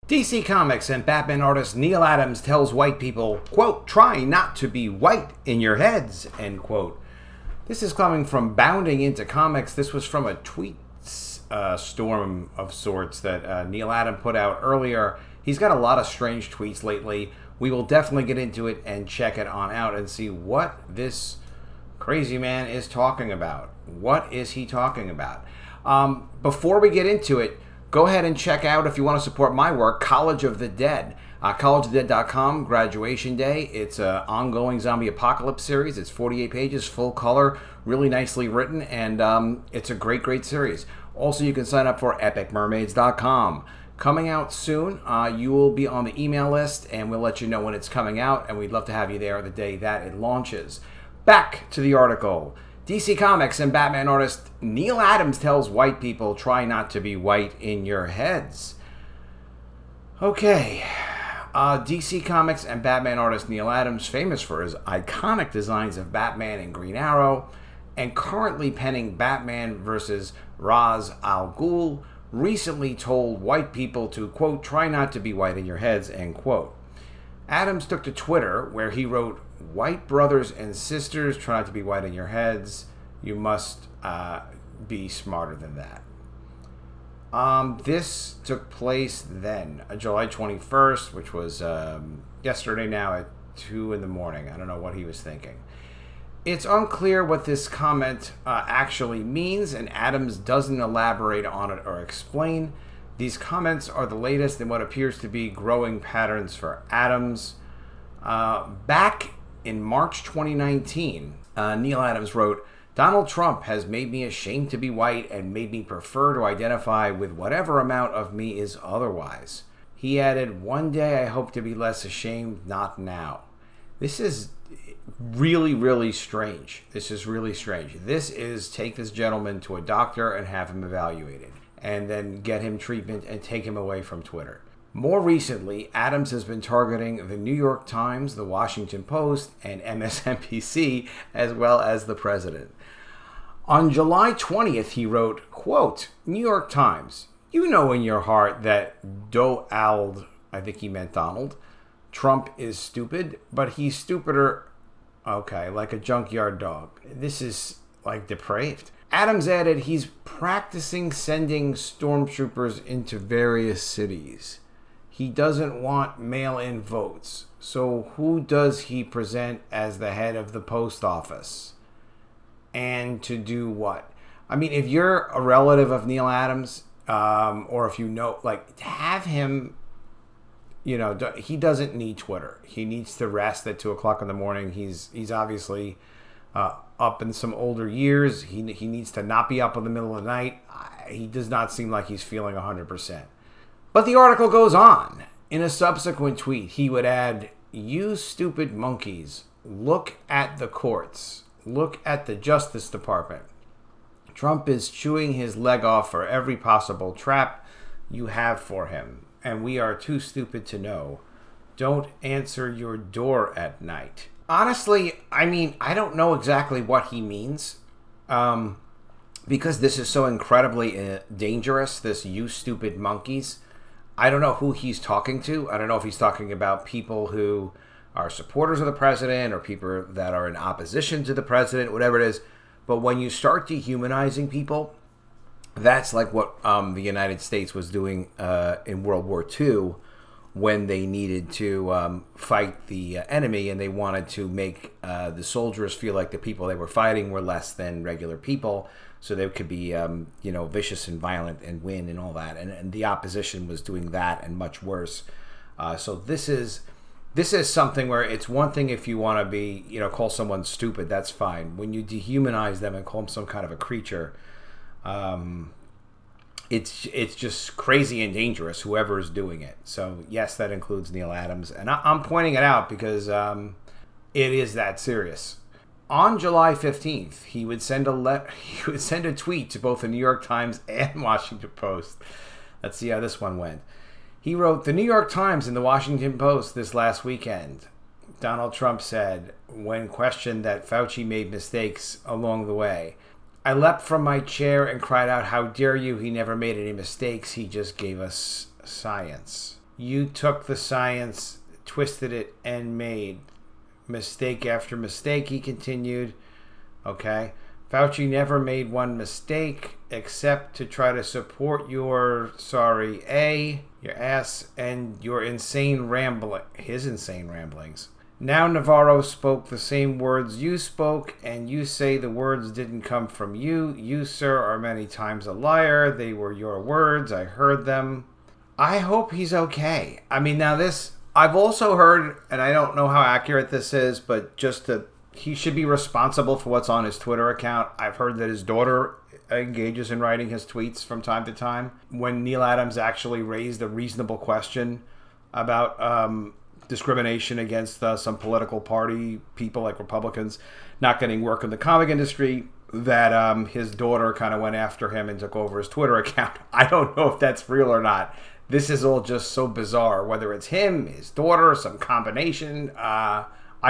DC Comics and Batman artist Neal Adams tells white people, quote, try not to be white in your heads, end quote. This is coming from Bounding Into Comics. This was from a tweet storm of sorts that Neal Adams put out earlier. He's got a lot of strange tweets lately. We will definitely get into it and check it on out and see what this crazy man is talking about. What is he talking about? Before we get into it, go ahead and check out, if you want to support my work, College of the Dead. collegeofthedead.com, graduation day. It's an ongoing zombie apocalypse series. It's 48 pages, full color, really nicely written, and it's a great, great series. Also, you can sign up for epicmermaids.com. Coming out soon. You will be on the email list, and we'll let you know when it's coming out, and we'd love to have you there the day that it launches. Back to the article. DC Comics and Batman artist Neal Adams tells white people, try not to be white in your heads. Okay. DC Comics and Batman artist Neal Adams, famous for his iconic designs of Batman and Green Arrow, and currently penning Batman vs. Ra's al Ghul, recently told white people to, quote, try not to be white in your heads, end quote. Adams took to Twitter, where he wrote, white brothers and sisters, try not to be white in your heads. You must be smarter than that. This took place then, July 21st, which was yesterday now at 2 in the morning. I don't know what he was thinking. It's unclear what this comment actually means, and Adams doesn't elaborate on it or explain. These comments are the latest in what appears to be growing patterns for Adams. Back in March 2019, Neal Adams wrote, Donald Trump has made me ashamed to be white and made me prefer to identify with whatever amount of me is otherwise. He added, one day I hope to be less ashamed, not now. This is really, really strange. This is really strange. This is take this gentleman to a doctor and have him evaluated, and then get him treatment and take him away from Twitter. More recently, Adams has been targeting the New York Times, the Washington Post, and MSNBC, as well as the president. On July 20th, he wrote, quote, New York Times, you know in your heart that Donald, I think he meant Donald, Trump is stupid, but he's stupider, okay, like a junkyard dog. This is, like, depraved. Adams added he's practicing sending stormtroopers into various cities. He doesn't want mail-in votes. So who does he present as the head of the post office? And to do what? I mean, if you're a relative of Neal Adams, or if you know, like, have him, you know, he doesn't need Twitter. He needs to rest at 2 o'clock in the morning. He's obviously up in some older years. He needs to not be up in the middle of the night. He does not seem like he's feeling 100%. But the article goes on. In a subsequent tweet, he would add, you stupid monkeys, look at the courts. Look at the Justice Department. Trump is chewing his leg off for every possible trap you have for him, and we are too stupid to know. Don't answer your door at night. Honestly, I mean, I don't know exactly what he means, because this is so incredibly dangerous, this you stupid monkeys. I don't know who he's talking to. I don't know if he's talking about people who are supporters of the president or people that are in opposition to the president, whatever it is. But when you start dehumanizing people, that's like what the United States was doing in World War II when they needed to fight the enemy, and they wanted to make the soldiers feel like the people they were fighting were less than regular people, so they could be vicious and violent and win and all that. And the opposition was doing that and much worse. So this is something where it's one thing if you want to be, call someone stupid, that's fine. When you dehumanize them and call them some kind of a creature, it's just crazy and dangerous, whoever is doing it. So yes, that includes Neal Adams, and I'm pointing it out because it is that serious. On July 15th, he would send a tweet to both the New York Times and Washington Post. Let's see how this one went. He wrote, the New York Times and the Washington Post this last weekend. Donald Trump said, when questioned that Fauci made mistakes along the way, I leapt from my chair and cried out, how dare you? He never made any mistakes. He just gave us science. You took the science, twisted it, and made mistake after mistake, he continued. Okay. Fauci never made one mistake except to try to support your ass and your his insane ramblings. Now Navarro spoke the same words you spoke, and you say the words didn't come from you. You, sir, are many times a liar. They were your words. I heard them. I hope he's okay. I mean, now this, I've also heard, and I don't know how accurate this is, but he should be responsible for what's on his Twitter account. I've heard that his daughter engages in writing his tweets from time to time. When Neal Adams actually raised a reasonable question about discrimination against some political party people like Republicans not getting work in the comic industry, that his daughter kind of went after him and took over his Twitter account. I don't know if that's real or not. This is all just so bizarre. Whether it's him, his daughter, some combination, I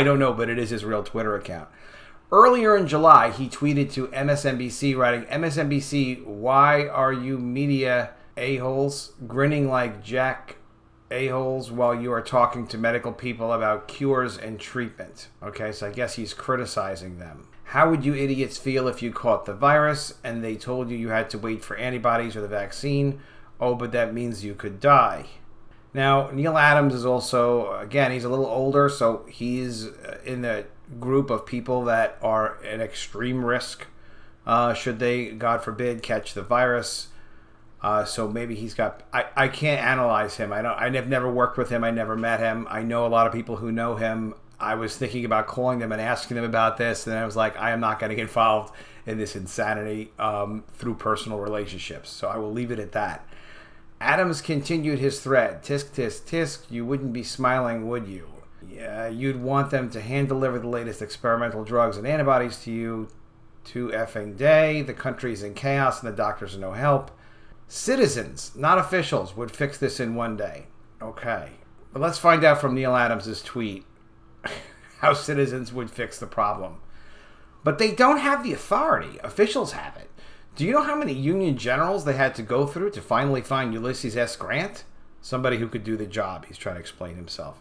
don't know, but it is his real Twitter account. Earlier in July, he tweeted to MSNBC, writing, MSNBC, why are you media a-holes grinning like Jack a-holes while you are talking to medical people about cures and treatment? Okay, so I guess he's criticizing them. How would you idiots feel if you caught the virus and they told you had to wait for antibodies or the vaccine? Oh, but that means you could die. Now, Neal Adams is also, again, he's a little older, so he's in the group of people that are at extreme risk should they, God forbid, catch the virus. So maybe he's got, I can't analyze him. I've never worked with him. I never met him. I know a lot of people who know him. I was thinking about calling them and asking them about this, and I was like, I am not going to get involved in this insanity through personal relationships. So I will leave it at that. Adams continued his thread. Tisk, tisk, tisk, you wouldn't be smiling, would you? Yeah, you'd want them to hand-deliver the latest experimental drugs and antibodies to you 2 effing day. The country's in chaos and the doctors are no help. Citizens, not officials, would fix this in 1 day. Okay. But let's find out from Neal Adams' tweet how citizens would fix the problem. But they don't have the authority. Officials have it. Do you know how many Union generals they had to go through to finally find Ulysses S. Grant? Somebody who could do the job. He's trying to explain himself.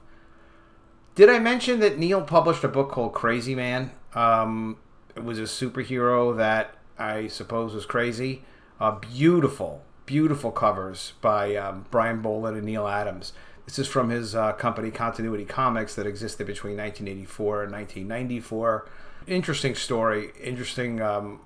Did I mention that Neal published a book called CRAZYMAN? It was a superhero that I suppose was crazy. Beautiful, beautiful covers by Brian Boland and Neal Adams. This is from his company Continuity Comics that existed between 1984 and 1994. Interesting story, interesting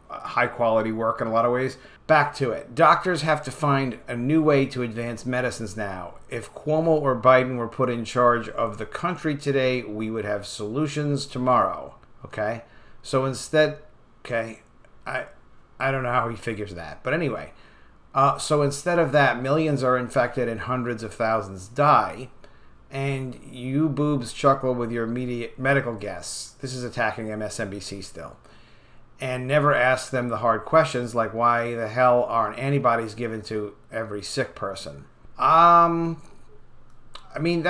high-quality work in a lot of ways. Back to it. Doctors have to find a new way to advance medicines now. If Cuomo or Biden were put in charge of the country today, we would have solutions tomorrow. Okay? So instead, okay, I don't know how he figures that. But anyway, so instead of that, millions are infected and hundreds of thousands die. And you boobs chuckle with your medical guests. This is attacking MSNBC still. And never ask them the hard questions like why the hell aren't antibodies given to every sick person? I mean,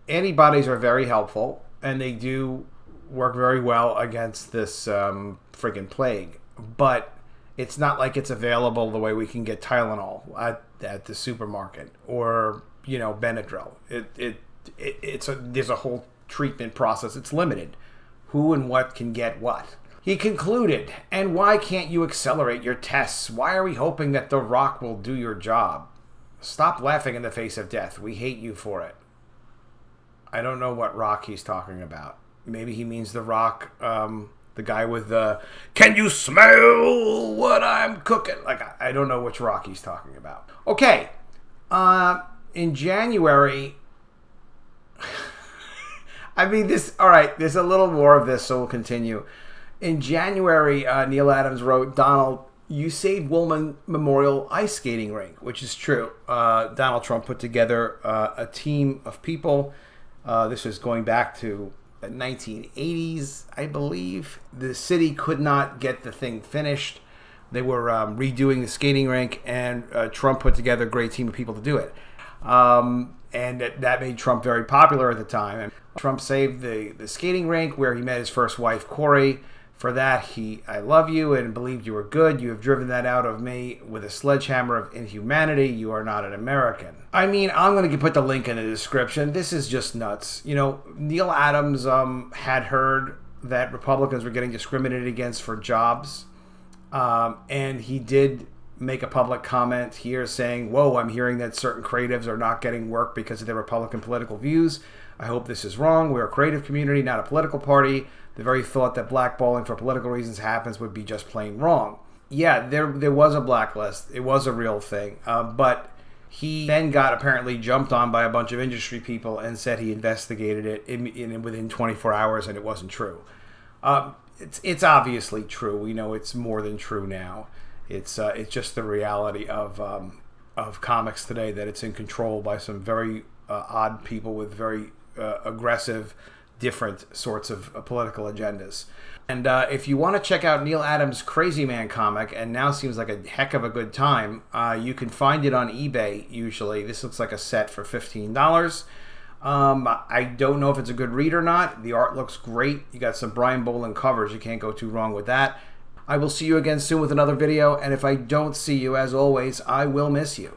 antibodies are very helpful, and they do work very well against this friggin' plague. But it's not like it's available the way we can get Tylenol at the supermarket or Benadryl. There's a whole treatment process. It's limited. Who and what can get what? He concluded, and why can't you accelerate your tests? Why are we hoping that The Rock will do your job? Stop laughing in the face of death. We hate you for it. I don't know what Rock he's talking about. Maybe he means The Rock, the guy with the, can you smell what I'm cooking? Like, I don't know which Rock he's talking about. Okay. In January, I mean, all right, there's a little more of this, so we'll continue. In January, Neal Adams wrote, Donald, you saved Woolman Memorial Ice Skating Rink, which is true. Donald Trump put together a team of people. This was going back to the 1980s, I believe. The city could not get the thing finished. They were redoing the skating rink, and Trump put together a great team of people to do it. And that made Trump very popular at the time. And Trump saved the skating rink where he met his first wife, Corey. For that, I love you and believed you were good. You have driven that out of me with a sledgehammer of inhumanity. You are not an American. I mean, I'm going to put the link in the description. This is just nuts. You know, Neal Adams had heard that Republicans were getting discriminated against for jobs. And he did make a public comment here saying, whoa, I'm hearing that certain creatives are not getting work because of their Republican political views. I hope this is wrong. We're a creative community, not a political party. The very thought that blackballing for political reasons happens would be just plain wrong. Yeah, there was a blacklist. It was a real thing. But he then got apparently jumped on by a bunch of industry people and said he investigated it within 24 hours and it wasn't true. It's obviously true. We know it's more than true now. It's just the reality of comics today, that it's in control by some very odd people with very aggressive, different sorts of political agendas. And if you want to check out Neal Adams' CRAZYMAN comic, and now seems like a heck of a good time, you can find it on eBay usually. This looks like a set for $15. I don't know if it's a good read or not. The art looks great. You got some Brian Boland covers. You can't go too wrong with that. I will see you again soon with another video, and if I don't see you, as always, I will miss you.